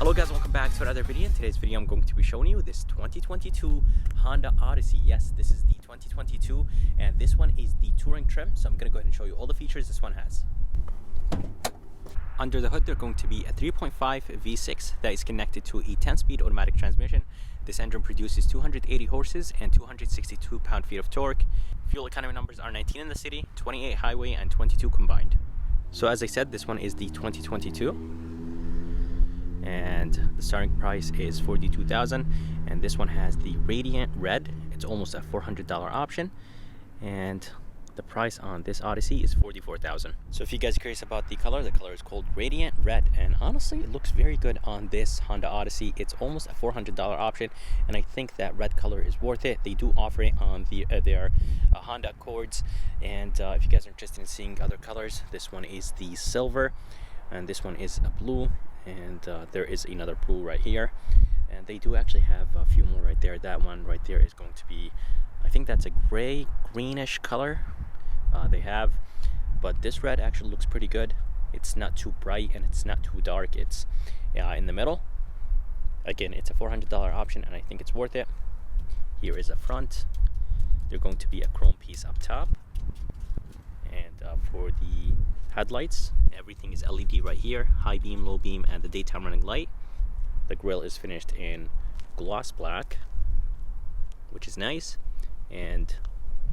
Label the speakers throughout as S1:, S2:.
S1: Hello guys, welcome back to another video. In today's video I'm going to be showing you this 2022 Honda Odyssey. Yes, this is the 2022 and this one is the touring trim, so I'm going to go ahead and show you all the features this one has. Under the hood they're going to be a 3.5 V6 that is connected to a 10-speed automatic transmission. This engine produces 280 horses and 262 pound-feet of torque. Fuel economy numbers are 19 in the city, 28 highway and 22 combined. So as I said, this one is the 2022. And the starting price is $42,000, and this one has the Radiant Red. It's almost a $400 option, and the price on this Odyssey is $44,000. So if you guys are curious about the color is called Radiant Red, and honestly it looks very good on this Honda Odyssey. It's almost a $400 option, and I think that red color is worth it. They do offer it on their Honda Accords, and if you guys are interested in seeing other colors, this one is the silver and this one is a blue, and there is another blue right here, and they do actually have a few more right there. That one right there is going to be, I think that's a gray greenish color they have, but this red actually looks pretty good. It's not too bright and it's not too dark. It's in the middle. Again, it's a $400 option and I think it's worth it. Here is a front. There's going to be a chrome piece up top, and for the headlights, everything is LED right here, high beam, low beam, and the daytime running light. The grille is finished in gloss black, which is nice, and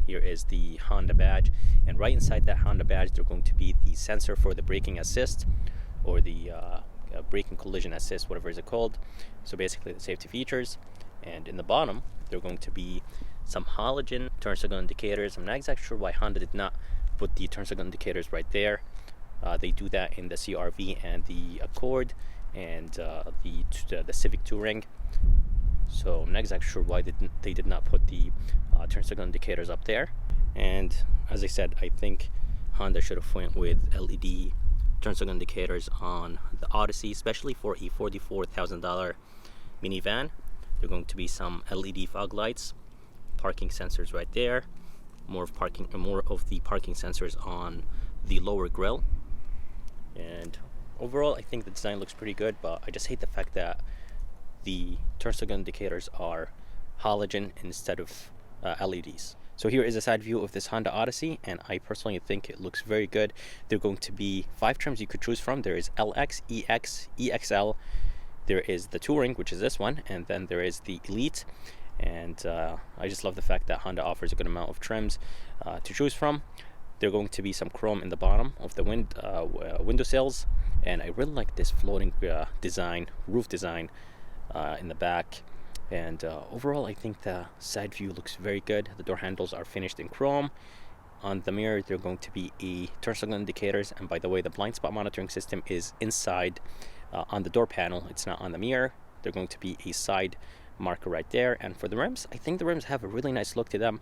S1: here is the Honda badge, and right inside that Honda badge there's going to be the sensor for the braking assist, or the braking collision assist, whatever is it called. So basically the safety features. And in the bottom there are going to be some halogen turn signal indicators. I'm not exactly sure why Honda did not put the turn signal indicators right there. They do that in the CR-V and the Accord and the Civic Touring. So I'm not exactly sure why they did not put the turn signal indicators up there. And as I said, I think Honda should have went with LED turn signal indicators on the Odyssey, especially for a $44,000 minivan. There are going to be some LED fog lights, parking sensors right there, more of the parking sensors on the lower grille. And overall I think the design looks pretty good, but I just hate the fact that the turn signal indicators are halogen instead of LEDs. So here is a side view of this Honda Odyssey, and I personally think it looks very good. There are going to be 5 trims you could choose from. There is LX, EX, EXL, there is the Touring, which is this one, and then there is the Elite. And I just love the fact that Honda offers a good amount of trims to choose from. There are going to be some chrome in the bottom of the window sills, and I really like this floating design, roof design in the back. And overall I think the side view looks very good. The door handles are finished in chrome. On the mirror there are going to be a turn signal indicators, and by the way, the blind spot monitoring system is inside on the door panel. It's not on the mirror. They're going to be a side marker right there. And for the rims, I think the rims have a really nice look to them.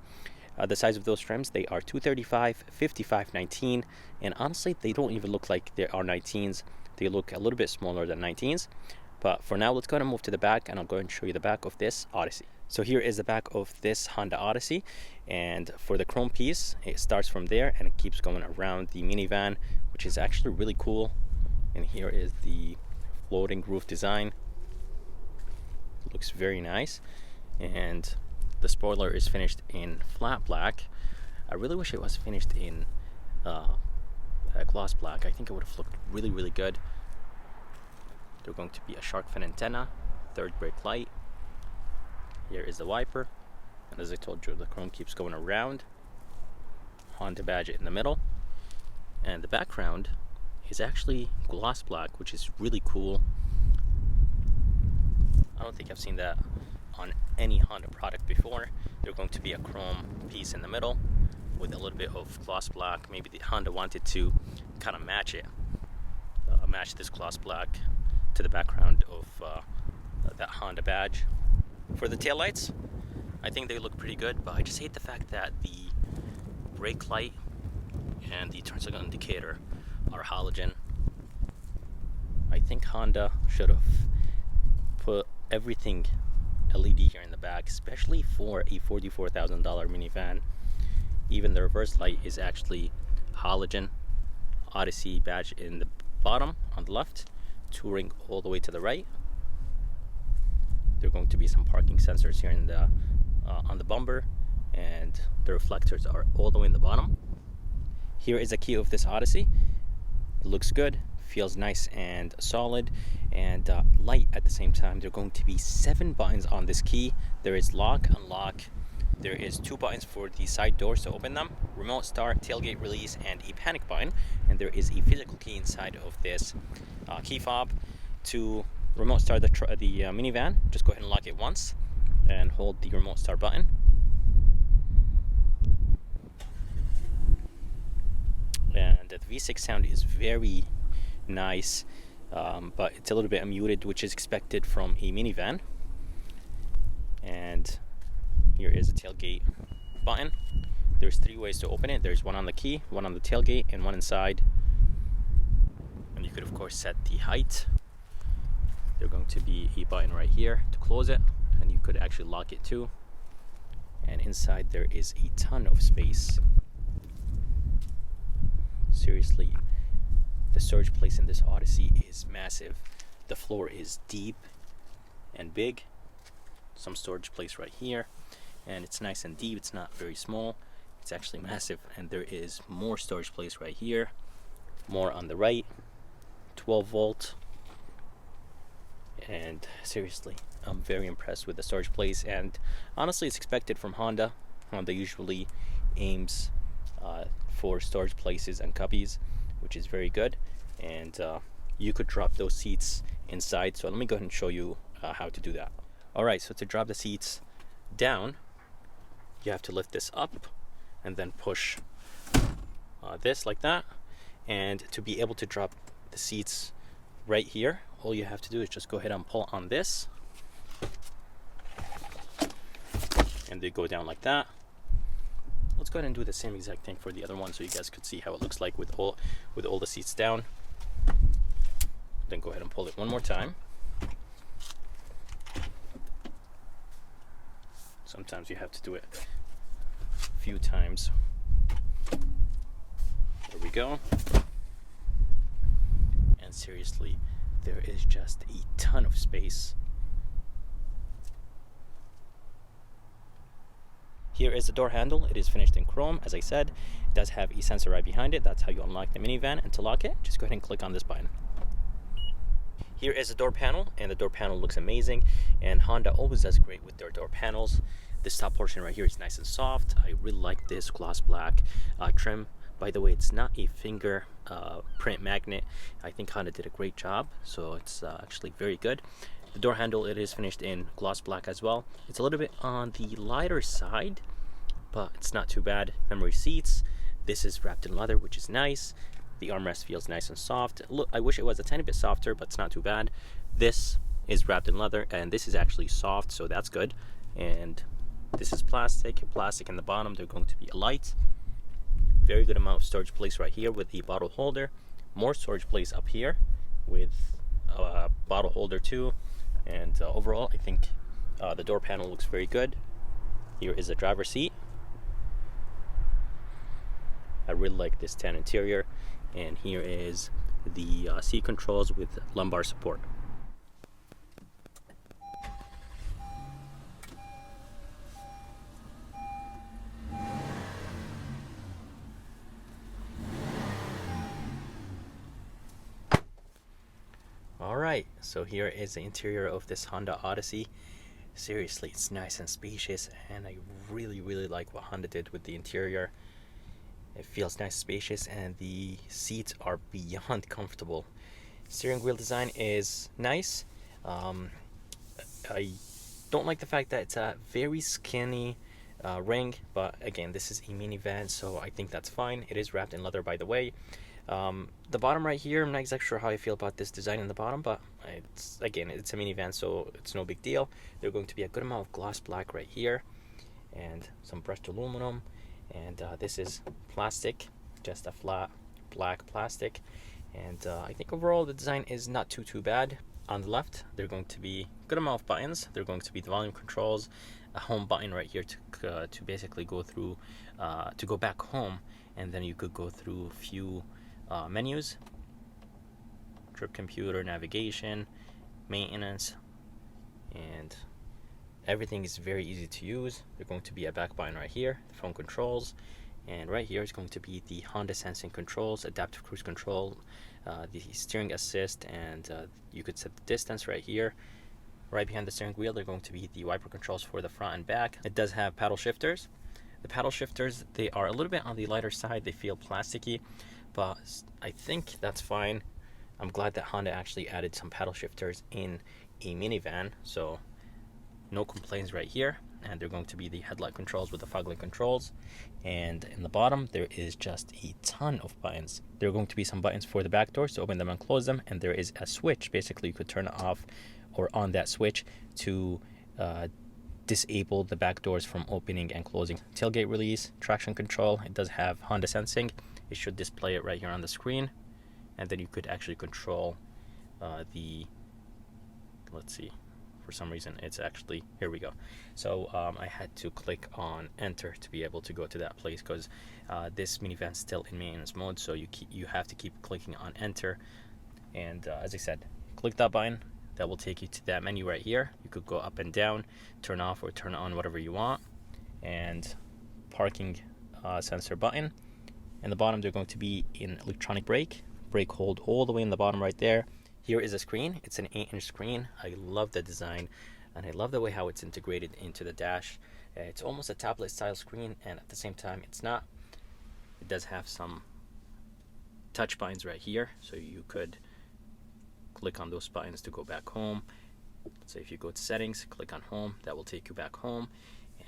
S1: The size of those trims, they are 235, 55, 19, and honestly they don't even look like they are 19s. They look a little bit smaller than 19s. But for now, let's go ahead and move to the back, and I'll go ahead and show you the back of this Odyssey. So here is the back of this Honda Odyssey, and for the chrome piece, it starts from there and it keeps going around the minivan, which is actually really cool. And here is the floating roof design. It looks very nice, and the spoiler is finished in flat black. I really wish it was finished in gloss black. I think it would have looked really, really good. There's going to be a shark fin antenna, third brake light. Here is the wiper, and as I told you, the chrome keeps going around. Honda badge in the middle, and the background is actually gloss black, which is really cool. I don't think I've seen that on any Honda product before. There's going to be a chrome piece in the middle with a little bit of gloss black. Maybe the Honda wanted to kind of match it, match this gloss black to the background of that Honda badge. For the taillights, I think they look pretty good, but I just hate the fact that the brake light and the turn signal indicator are halogen. I think Honda should have put everything LED here in the back, especially for a $44,000 minivan. Even the reverse light is actually halogen. Odyssey badge in the bottom on the left, Touring all the way to the right. There are going to be some parking sensors here in the on the bumper, and the reflectors are all the way in the bottom. Here is a key of this Odyssey. It looks good, feels nice and solid, and light at the same time. There are going to be 7 buttons on this key. There is lock, unlock. There is 2 buttons for the side doors to open them, remote start, tailgate release, and a panic button. And there is a physical key inside of this key fob to remote start the minivan. Just go ahead and lock it once and hold the remote start button. And the V6 sound is very nice, but it's a little bit muted, which is expected from a minivan. And here is a tailgate button. There's 3 ways to open it. There's one on the key, one on the tailgate, and one inside. And you could of course set the height. There's going to be a button right here to close it, and you could actually lock it too. And inside there is a ton of space. Seriously, the storage place in this Odyssey is massive. The floor is deep and big. Some storage place right here, and it's nice and deep. It's not very small, it's actually massive. And there is more storage place right here, more on the right, 12 volt. And seriously, I'm very impressed with the storage place, and honestly it's expected from Honda. Honda usually aims for storage places and cubbies, which is very good. And you could drop those seats inside, so let me go ahead and show you how to do that. Alright, so to drop the seats down, you have to lift this up and then push this like that. And to be able to drop the seats right here, all you have to do is just go ahead and pull on this, and they go down like that. Let's go ahead and do the same exact thing for the other one so you guys could see how it looks like with all the seats down. Then go ahead and pull it one more time. Sometimes you have to do it a few times. There we go. And seriously, there is just a ton of space. Here is the door handle. It is finished in chrome. As I said, it does have a sensor right behind it. That's how you unlock the minivan. And to lock it, just go ahead and click on this button. Here is the door panel, and the door panel looks amazing, and Honda always does great with their door panels. This top portion right here is nice and soft. I really like this gloss black trim. By the way, it's not a finger print magnet. I think Honda did a great job, so it's actually very good. The door handle, it is finished in gloss black as well. It's a little bit on the lighter side, but it's not too bad. Memory seats. This is wrapped in leather, which is nice. The armrest feels nice and soft. Look, I wish it was a tiny bit softer, but it's not too bad. This is wrapped in leather, and this is actually soft, so that's good. And this is plastic in the bottom. They're going to be a light. Very good amount of storage place right here with the bottle holder. More storage place up here with a bottle holder too. And overall, I think the door panel looks very good. Here is the driver's seat. I really like this tan interior. And here is the seat controls with lumbar support. Alright, so here is the interior of this Honda Odyssey. Seriously, it's nice and spacious, and I really like what Honda did with the interior. It feels nice, spacious, and the seats are beyond comfortable. Steering wheel design is nice. I don't like the fact that it's a very skinny ring, but again, this is a minivan, so I think that's fine. It is wrapped in leather, by the way. The bottom right here, I'm not exactly sure how I feel about this design in the bottom, but it's a minivan, so it's no big deal. There's going to be a good amount of gloss black right here, and some brushed aluminum. And this is plastic, just a flat black plastic. And I think overall the design is not too bad. On the left, there are going to be a good amount of buttons. There are going to be the volume controls, a home button right here to basically go through, to go back home, and then you could go through a few menus: trip computer, navigation, maintenance, and Everything is very easy to use. There's going to be a back button right here, the phone controls, and right here is going to be the Honda sensing controls, adaptive cruise control, the steering assist, and you could set the distance right here. Right behind the steering wheel, they're going to be the wiper controls for the front and back. It does have paddle shifters. The paddle shifters, they are a little bit on the lighter side. They feel plasticky, but I think that's fine. I'm glad that Honda actually added some paddle shifters in a minivan, so no complaints right here. And they're going to be the headlight controls with the fog light controls. And in the bottom, there is just a ton of buttons. There are going to be some buttons for the back doors to open them and close them, and there is a switch. Basically, you could turn it off or on that switch to disable the back doors from opening and closing. Tailgate release, traction control. It does have Honda sensing. It should display it right here on the screen, and then you could actually control let's see, for some reason it's actually, here we go. So I had to click on enter to be able to go to that place, because this minivan is still in maintenance mode, so you have to keep clicking on enter. And as I said, click that button, that will take you to that menu right here. You could go up and down, turn off or turn on whatever you want. And parking sensor button. In the bottom, they're going to be in electronic brake hold all the way in the bottom right there. Here is a screen. It's an 8-inch screen. I love the design, and I love the way how it's integrated into the dash. It's almost a tablet style screen, and at the same time it's not. It does have some touch buttons right here, so you could click on those buttons to go back home. So if you go to settings, click on home, that will take you back home,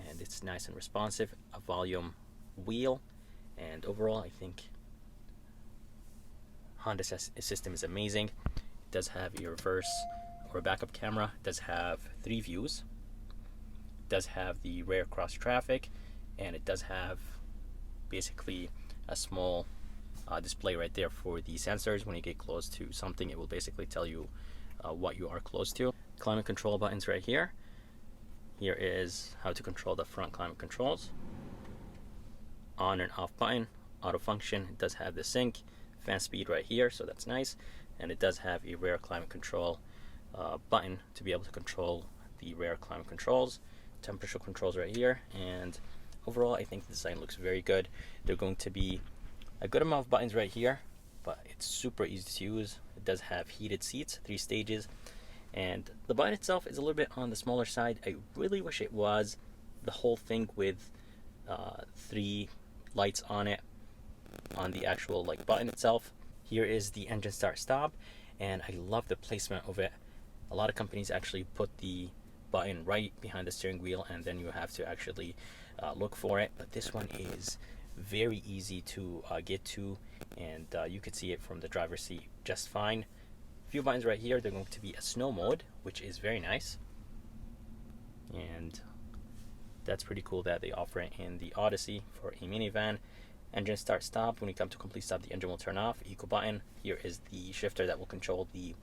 S1: and it's nice and responsive. A volume wheel, and overall I think Honda system is amazing. It does have a reverse or a backup camera. It does have 3 views. It does have the rear cross traffic, and it does have basically a small display right there for the sensors. When you get close to something, it will basically tell you what you are close to. Climate control buttons right here. Here is how to control the front climate controls. On and off button, auto function. It does have the sync, fan speed right here, so that's nice. And it does have a rear climate control button to be able to control the rear climate controls. Temperature controls right here. And overall, I think the design looks very good. They're going to be a good amount of buttons right here, but it's super easy to use. It does have heated seats, 3 stages, and the button itself is a little bit on the smaller side. I really wish it was the whole thing with 3 lights on it on the actual button itself. Here is the engine start stop, and I love the placement of it. A lot of companies actually put the button right behind the steering wheel, and then you have to actually look for it, but this one is very easy to get to, and you could see it from the driver's seat just fine. A few buttons right here. They're going to be a snow mode, which is very nice, and that's pretty cool that they offer it in the Odyssey for a minivan. Engine start stop. When you come to complete stop, the engine will turn off. Eco button. Here is the shifter that will control the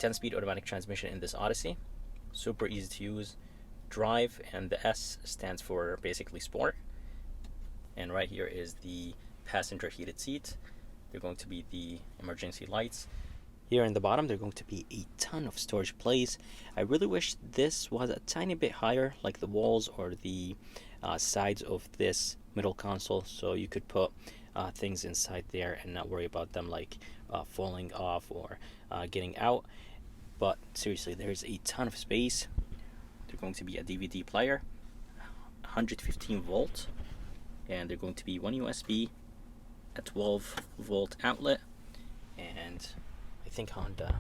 S1: 10-speed automatic transmission in this Odyssey. Super easy to use. Drive, and the S stands for basically sport. And right here is the passenger heated seat. They're going to be the emergency lights. Here in the bottom, they're going to be a ton of storage place. I really wish this was a tiny bit higher, like the walls or the sides of this middle console, so you could put things inside there and not worry about them falling off or getting out. But seriously, there's a ton of space. There's going to be a DVD player, 115 volt, and they're going to be 1 USB, a 12 volt outlet, and I think Honda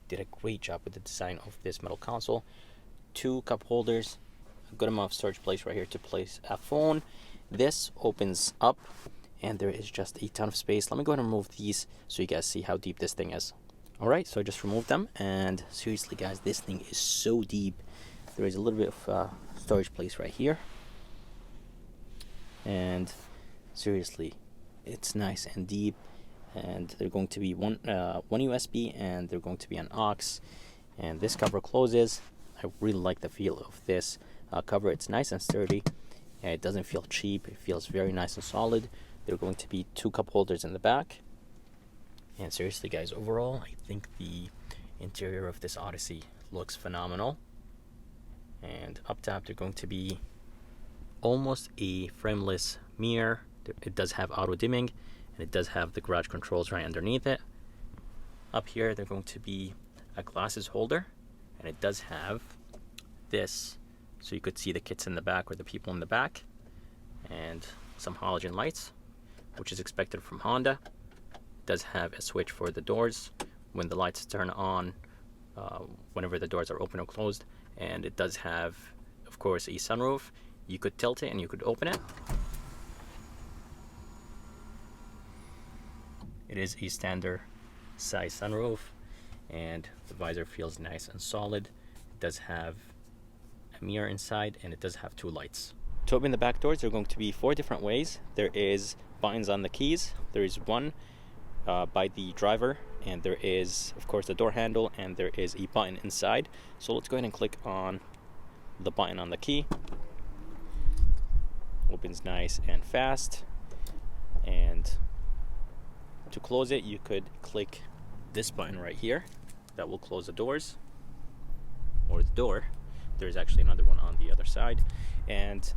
S1: did a great job with the design of this metal console. 2 cup holders, a good amount of storage place right here to place a phone. This opens up, and there is just a ton of space. Let me go ahead and remove these so you guys see how deep this thing is. Alright, so I just removed them, and seriously guys, this thing is so deep. There is a little bit of storage place right here, and seriously, it's nice and deep. And they're going to be one USB, and they're going to be an aux, and this cover closes. I really like the feel of this cover. It's nice and sturdy, and it doesn't feel cheap. It feels very nice and solid. There are going to be 2 cup holders in the back, and seriously guys, overall I think the interior of this Odyssey looks phenomenal. And up top, they're going to be almost a frameless mirror. It does have auto dimming, and it does have the garage controls right underneath it. Up here, they're going to be a glasses holder, and it does have this, so you could see the kids in the back or the people in the back, and some halogen lights, which is expected from Honda. It does have a switch for the doors when the lights turn on, whenever the doors are open or closed, and it does have, of course, a sunroof. You could tilt it and you could open it. It is a standard size sunroof, and the visor feels nice and solid. It does have a mirror inside, and it does have 2 lights. To open the back doors, there are going to be 4 different ways. There is buttons on the keys. There is one by the driver, and there is, of course, the door handle, and there is a button inside. So let's go ahead and click on the button on the key. Opens nice and fast. And to close it, you could click this button right here. That will close the doors, or the door. There's actually another one on the other side. And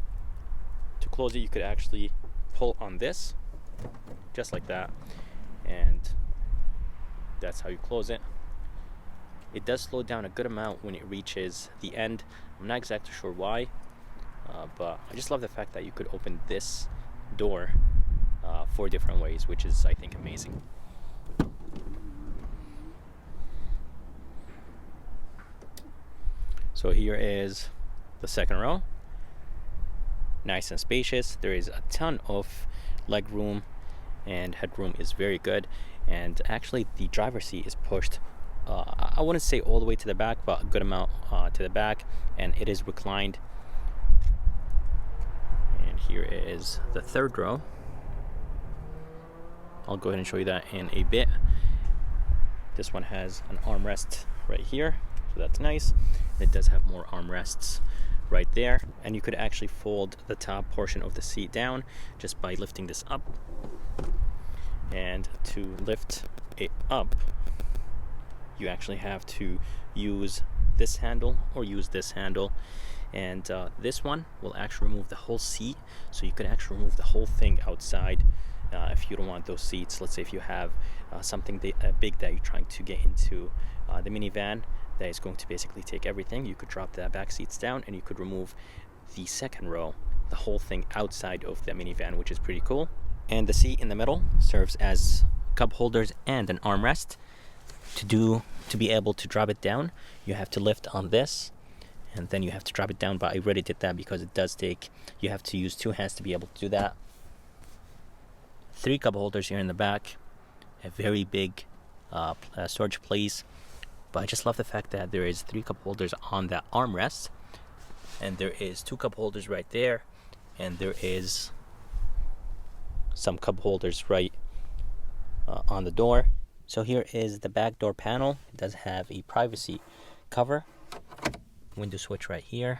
S1: to close it, you could actually pull on this, just like that. And that's how you close it. It does slow down a good amount when it reaches the end. I'm not exactly sure why, but I just love the fact that you could open this door 4 different ways, which is, I think, amazing. So here is the second row. Nice and spacious. There is a ton of leg room, and headroom is very good. And actually, the driver's seat is pushed, I wouldn't say all the way to the back, but a good amount to the back, and it is reclined. And here is the third row. I'll go ahead and show you that in a bit. This one has an armrest right here, so that's nice. It does have more armrests right there, and you could actually fold the top portion of the seat down just by lifting this up. And to lift it up, you actually have to use this handle or use this handle, and this one will actually remove the whole seat, so you could actually remove the whole thing outside. If you don't want those seats, let's say if you have something big that you're trying to get into the minivan that is going to basically take everything, you could drop the back seats down and you could remove the second row, the whole thing outside of the minivan, which is pretty cool. And the seat in the middle serves as cup holders and an armrest. To be able to drop it down, you have to lift on this, and then you have to drop it down, but I already did that because it does take, you have to use 2 hands to be able to do that. 3 cup holders here in the back, a very big storage place. But I just love the fact that there is 3 cup holders on that armrest, and there is 2 cup holders right there, and there is some cup holders right on the door. So here is the back door panel. It does have a privacy cover, window switch right here,